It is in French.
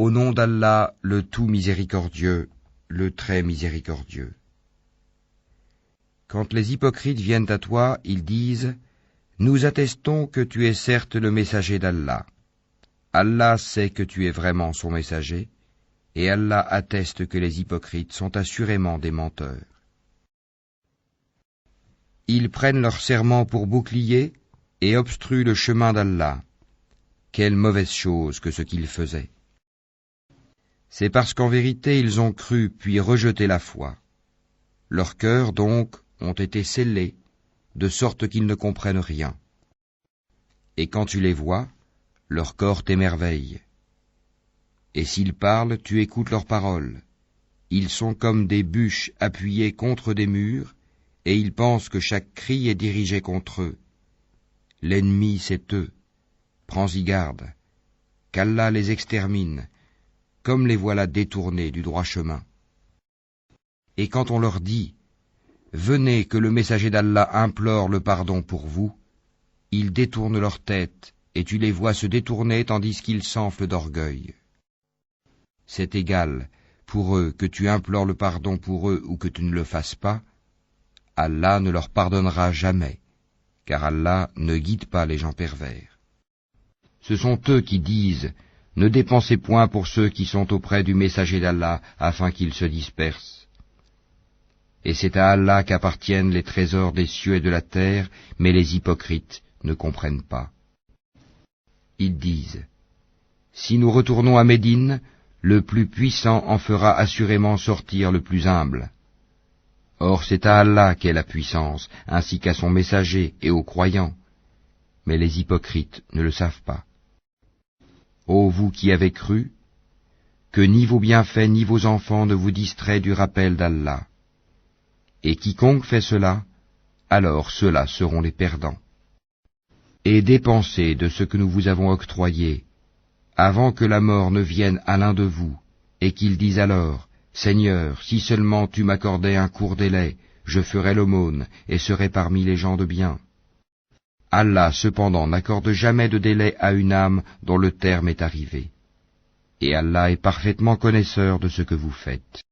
Au nom d'Allah, le tout miséricordieux, le très miséricordieux. Quand les hypocrites viennent à toi, ils disent « Nous attestons que tu es certes le messager d'Allah. Allah sait que tu es vraiment son messager, et Allah atteste que les hypocrites sont assurément des menteurs. » Ils prennent leur serment pour bouclier et obstruent le chemin d'Allah. Quelle mauvaise chose que ce qu'ils faisaient. C'est parce qu'en vérité ils ont cru puis rejeté la foi. Leurs cœurs donc ont été scellés, de sorte qu'ils ne comprennent rien. Et quand tu les vois, leur corps t'émerveille. Et s'ils parlent, tu écoutes leurs paroles. Ils sont comme des bûches appuyées contre des murs, et ils pensent que chaque cri est dirigé contre eux. L'ennemi, c'est eux. Prends-y garde, qu'Allah les extermine, comme les voilà détournés du droit chemin. Et quand on leur dit « Venez que le messager d'Allah implore le pardon pour vous », ils détournent leur tête, et tu les vois se détourner tandis qu'ils s'enflent d'orgueil. C'est égal, pour eux, que tu implores le pardon pour eux ou que tu ne le fasses pas, Allah ne leur pardonnera jamais, car Allah ne guide pas les gens pervers. Ce sont eux qui disent « Ne dépensez point pour ceux qui sont auprès du messager d'Allah, afin qu'ils se dispersent. » Et c'est à Allah qu'appartiennent les trésors des cieux et de la terre, mais les hypocrites ne comprennent pas. Ils disent « Si nous retournons à Médine, le plus puissant en fera assurément sortir le plus humble. » Or c'est à Allah qu'est la puissance, ainsi qu'à son messager et aux croyants, mais les hypocrites ne le savent pas. Ô vous qui avez cru, que ni vos bienfaits ni vos enfants ne vous distraient du rappel d'Allah. Et quiconque fait cela, alors ceux-là seront les perdants. Et dépensez de ce que nous vous avons octroyé, avant que la mort ne vienne à l'un de vous, et qu'il dise alors, « Seigneur, si seulement tu m'accordais un court délai, je ferais l'aumône et serais parmi les gens de bien. » Allah cependant n'accorde jamais de délai à une âme dont le terme est arrivé. Et Allah est parfaitement connaisseur de ce que vous faites.